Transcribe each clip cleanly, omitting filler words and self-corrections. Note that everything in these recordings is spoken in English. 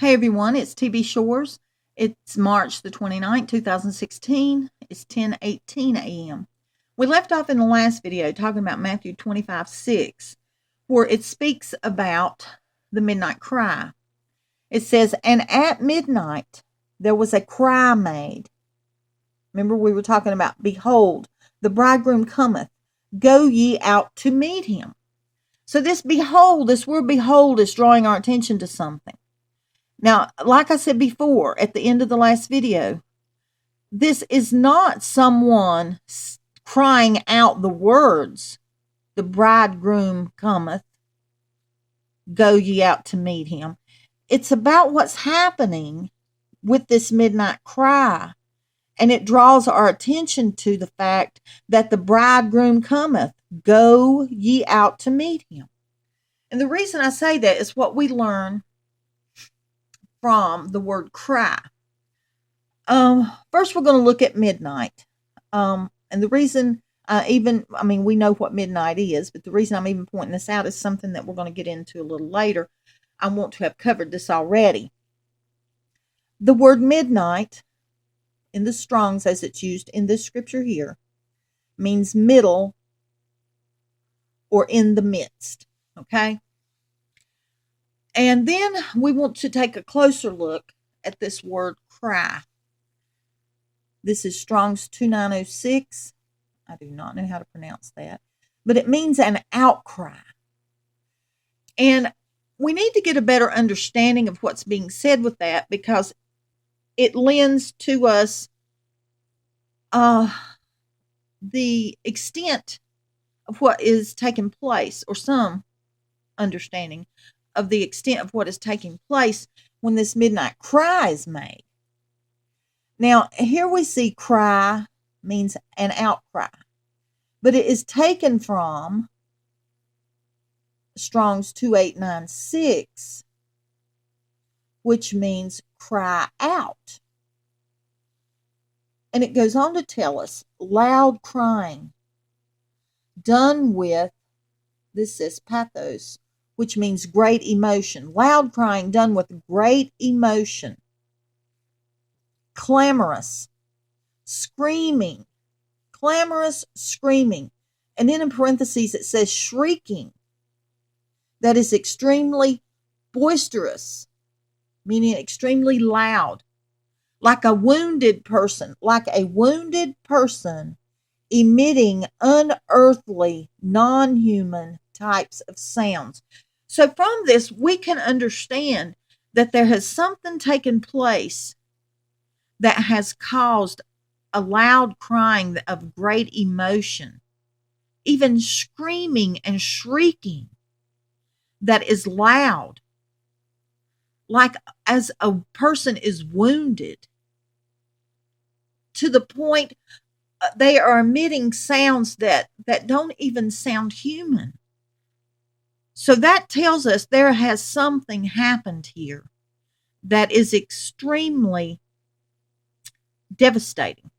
Hey everyone, it's TB Shores. It's March the 29th, 2016. It's 10:18 a.m. We left off in the last video talking about Matthew 25:6, where it speaks about the midnight cry. It says, "And at midnight there was a cry made." Remember, we were talking about, "Behold, the bridegroom cometh, go ye out to meet him." So this behold, this word behold, is drawing our attention to something. Now, like I said before, at the end of the last video, this is not someone crying out the words, "The bridegroom cometh, go ye out to meet him." It's about what's happening with this midnight cry. And it draws our attention to the fact that the bridegroom cometh, go ye out to meet him. And the reason I say that is what we learn from the word cry. First, we're going to look at midnight. And the reason we know what midnight is, but the reason I'm even pointing this out is something that we're going to get into a little later. I want to have covered this already. The word midnight in the Strong's, as it's used in this scripture here, means middle or in the midst. Okay? And then we want to take a closer look at this word cry. This is Strong's 2906. I do not know how to pronounce that, but it means an outcry. And we need to get a better understanding of what's being said with that, because it lends to us the extent of what is taking place, or some understanding of the extent of what is taking place when this midnight cry is made. Now, here we see cry means an outcry, but it is taken from Strong's 2896, which means cry out. And it goes on to tell us loud crying done with, this says pathos, which means great emotion. Loud crying done with great emotion. Clamorous, screaming, clamorous screaming. And then in parentheses it says shrieking. That is extremely boisterous, meaning extremely loud. Like a wounded person emitting unearthly, non-human types of sounds. So from this, we can understand that there has something taken place that has caused a loud crying of great emotion, even screaming and shrieking that is loud, like as a person is wounded, to the point they are emitting sounds that don't even sound human. So that tells us there has something happened here that is extremely devastating.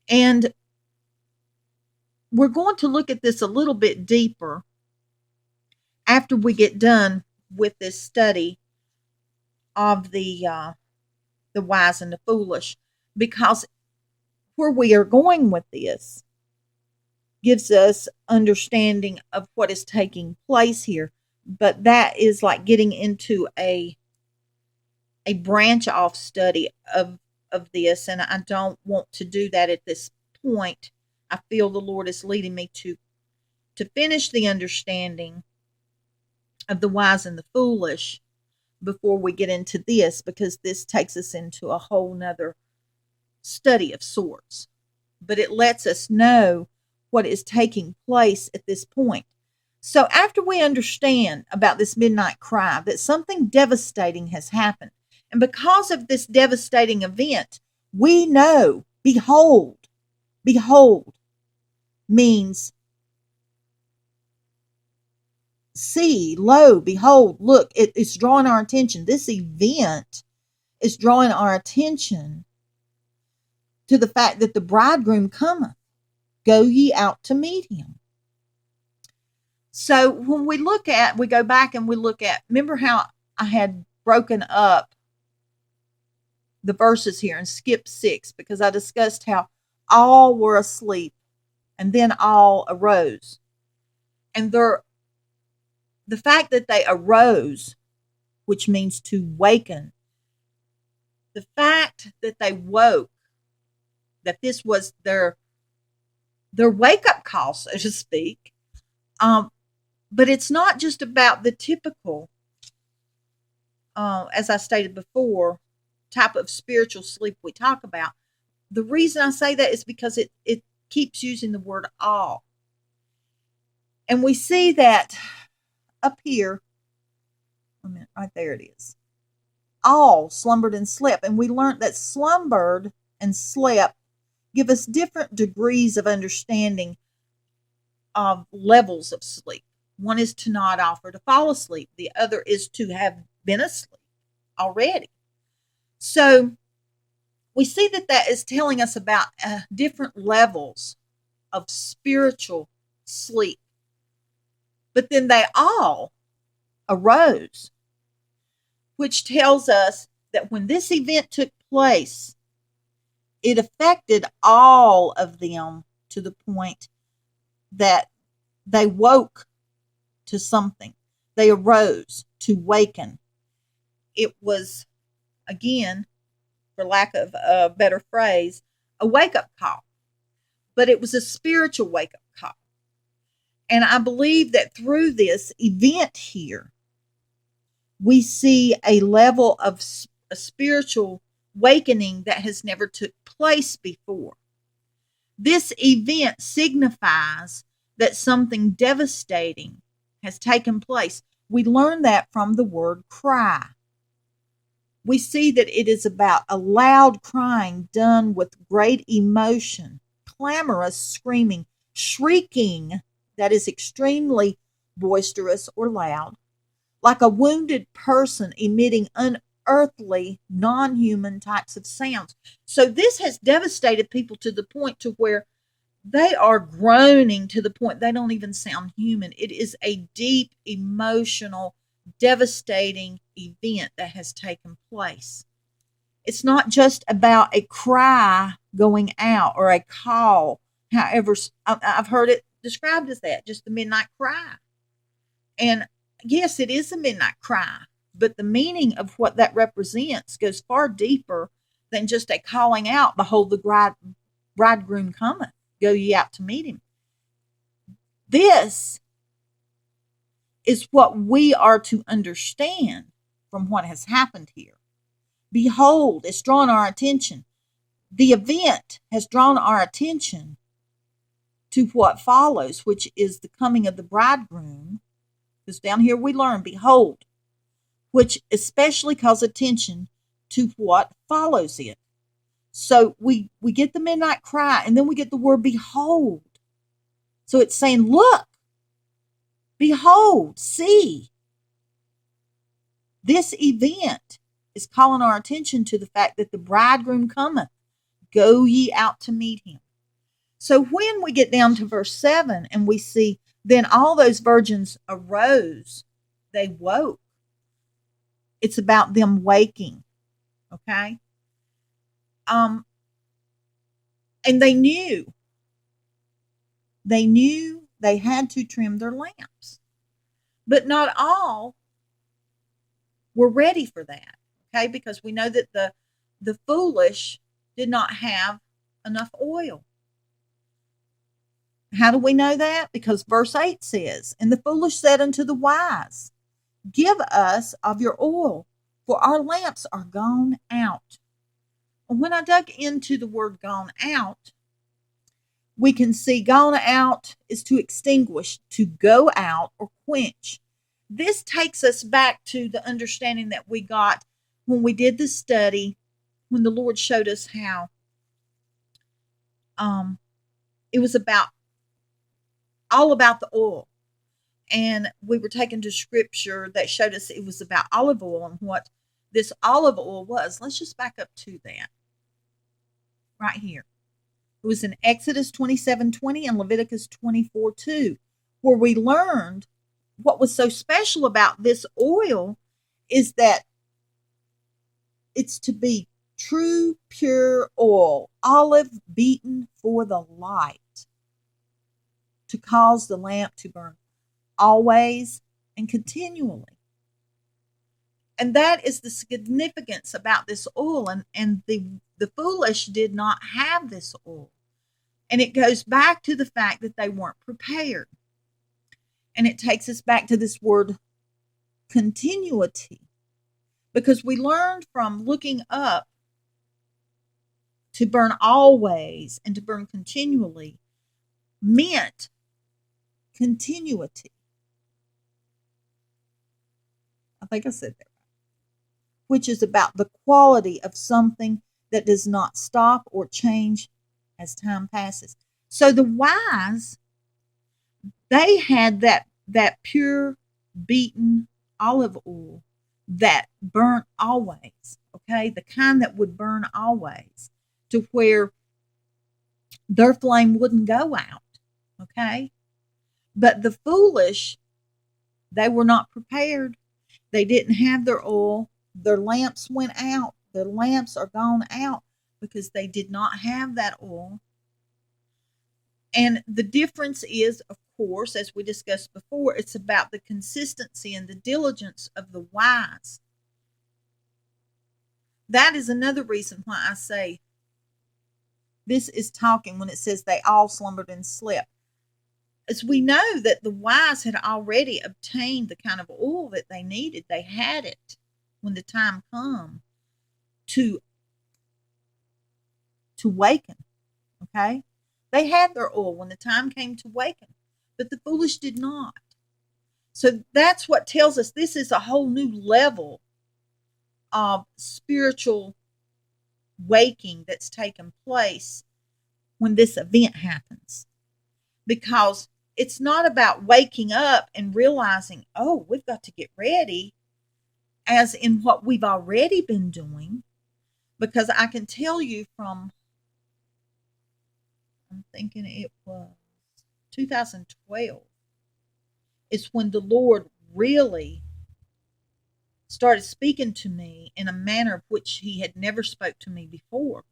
And we're going to look at this a little bit deeper after we get done with this study of the wise and the foolish, because where we are going with this gives us understanding of what is taking place here. But that is like getting into a branch off study of this, and I don't want to do that at this point. I feel the Lord is leading me to finish the understanding of the wise and the foolish before we get into this, because this takes us into a whole nother study of sorts. But it lets us know what is taking place at this point. So after we understand about this midnight cry, that something devastating has happened, and because of this devastating event, we know, behold means see, lo, behold, look. It's drawing our attention. This event is drawing our attention to the fact that the bridegroom cometh. Go ye out to meet him. So when we go back and we look at, remember how I had broken up the verses here and skipped 6 because I discussed how all were asleep and then all arose. And the fact that they arose, which means to waken, the fact that they woke, that this was their wake-up call, so to speak. But it's not just about the typical, as I stated before, type of spiritual sleep we talk about. The reason I say that is because it keeps using the word all. And we see that up here, right there it is. All slumbered and slept. And we learned that slumbered and slept give us different degrees of understanding of levels of sleep. One is to nod off or to fall asleep. The other is to have been asleep already. So we see that is telling us about different levels of spiritual sleep. But then they all arose, which tells us that when this event took place, it affected all of them to the point that they woke to something. They arose to waken. It was, again, for lack of a better phrase, a wake-up call. But it was a spiritual wake-up call. And I believe that through this event here, we see a level of a spiritual awakening that has never took place before. This event signifies that something devastating has taken place. We learn that from the word cry. We see that it is about a loud crying done with great emotion, clamorous screaming, shrieking that is extremely boisterous or loud, like a wounded person emitting unearthly, non-human types of sounds. So this has devastated people to the point to where they are groaning to the point they don't even sound human. It is a deep, emotional, devastating event that has taken place. It's not just about a cry going out or a call. However, I've heard it described as that, just the midnight cry. And yes, it is a midnight cry, but the meaning of what that represents goes far deeper than just a calling out, behold, the bridegroom cometh, go ye out to meet him. This is what we are to understand from what has happened here. Behold, it's drawn our attention. The event has drawn our attention to what follows, which is the coming of the bridegroom. Because down here we learn, behold, which especially calls attention to what follows it. So we get the midnight cry, and then we get the word behold. So it's saying, look, behold, see. This event is calling our attention to the fact that the bridegroom cometh. Go ye out to meet him. So when we get down to verse 7 and we see, then all those virgins arose, they woke. It's about them waking, okay? And they knew they had to trim their lamps. But not all were ready for that, okay? Because we know that the foolish did not have enough oil. How do we know that? Because verse 8 says, and the foolish said unto the wise, give us of your oil, for our lamps are gone out. And when I dug into the word gone out, we can see gone out is to extinguish, to go out or quench. This takes us back to the understanding that we got when we did the study, when the Lord showed us how it was all about the oil. And we were taken to scripture that showed us it was about olive oil and what this olive oil was. Let's just back up to that right here. It was in Exodus 27:20 and Leviticus 24:2, where we learned what was so special about this oil is that It's to be true, pure oil, olive beaten for the light, to cause the lamp to burn always and continually. And that is the significance about this oil. And the foolish did not have this oil. And it goes back to the fact that they weren't prepared. And it takes us back to this word continuity. Because we learned from looking up to burn always and to burn continually meant continuity. I think I said that. Which is about the quality of something that does not stop or change as time passes. So the wise, they had that pure beaten olive oil that burnt always, okay? The kind that would burn always, to where their flame wouldn't go out, okay? But the foolish, they were not prepared. They didn't have their oil. Their lamps went out. Their lamps are gone out because they did not have that oil. And the difference is, of course, as we discussed before, it's about the consistency and the diligence of the wise. That is another reason why I say this is talking when it says they all slumbered and slept. As we know that the wise had already obtained the kind of oil that they needed. They had it when the time come to waken, okay? They had their oil when the time came to waken, but the foolish did not. So that's what tells us this is a whole new level of spiritual waking that's taken place when this event happens. Because it's not about waking up and realizing, oh, we've got to get ready, as in what we've already been doing. Because I can tell you from, I'm thinking it was 2012, is when the Lord really started speaking to me in a manner of which he had never spoke to me before.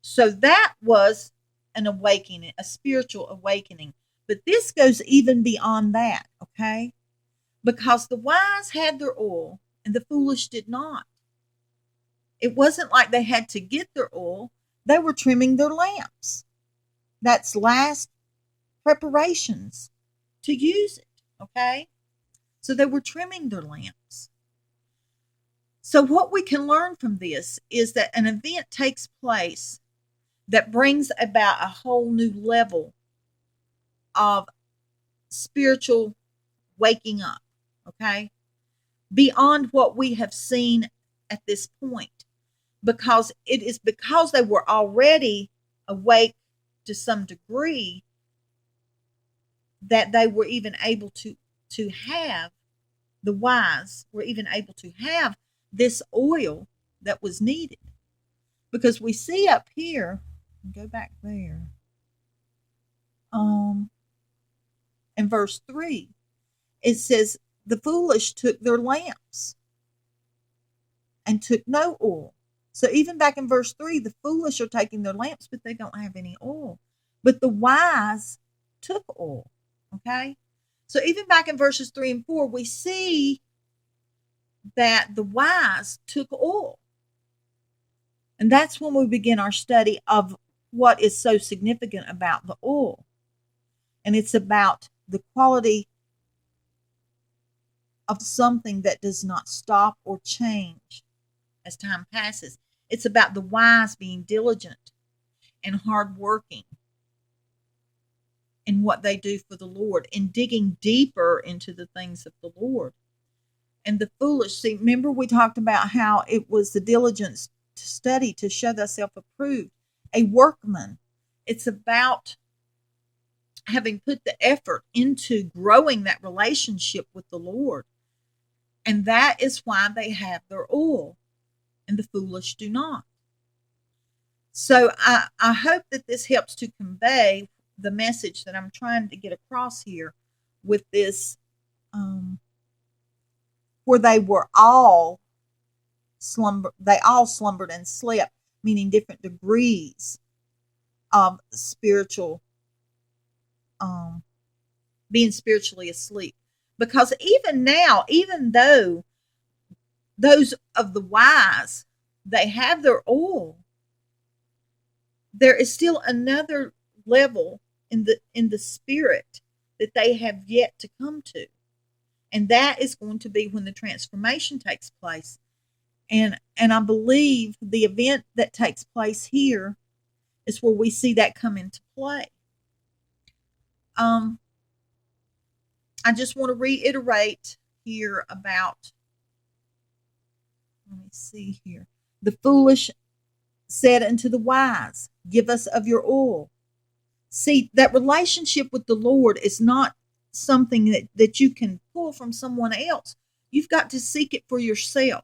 So that was an awakening, a spiritual awakening. But this goes even beyond that, okay? Because the wise had their oil and the foolish did not. It wasn't like they had to get their oil. They were trimming their lamps. That's last preparations to use it, okay? So they were trimming their lamps. So what we can learn from this is that an event takes place that brings about a whole new level of spiritual waking up, okay? Beyond what we have seen at this point. Because it is because they were already awake to some degree that they were even able to have, the wise were even able to have this oil that was needed. Because we see up here, go back there, in verse 3, it says, the foolish took their lamps and took no oil. So even back in verse 3, the foolish are taking their lamps, but they don't have any oil. But the wise took oil, okay? So even back in verses 3 and 4, we see that the wise took oil. And that's when we begin our study of what is so significant about the oil. And it's about the quality of something that does not stop or change as time passes. It's about the wise being diligent and hardworking in what they do for the Lord and digging deeper into the things of the Lord. And the foolish, see, remember we talked about how it was the diligence to study to show thyself approved, a workman. It's about having put the effort into growing that relationship with the Lord. And that is why they have their oil and the foolish do not. So I hope that this helps to convey the message that I'm trying to get across here with this, where they were all they all slumbered and slept, meaning different degrees of spiritual, being spiritually asleep. Because even now, even though those of the wise, they have their oil, there is still another level in the spirit that they have yet to come to. And that is going to be when the transformation takes place. And I believe the event that takes place here is where we see that come into play. I just want to reiterate here about, let me see here. The foolish said unto the wise, give us of your oil. See, that relationship with the Lord is not something that you can pull from someone else. You've got to seek it for yourself.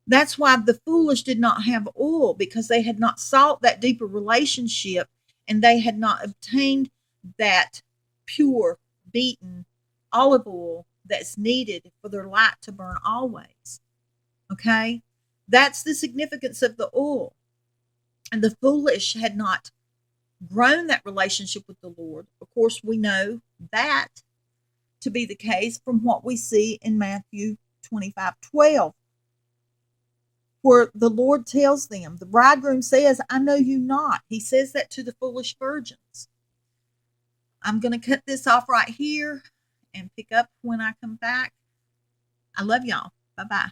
That's why the foolish did not have oil, because they had not sought that deeper relationship, and they had not obtained that pure, beaten olive oil that's needed for their light to burn always. Okay? That's the significance of the oil. And the foolish had not grown that relationship with the Lord. Of course, we know that to be the case from what we see in Matthew 25:12, where the Lord tells them, the bridegroom says, I know you not. He says that to the foolish virgins. I'm going to cut this off right here and pick up when I come back. I love y'all. Bye-bye.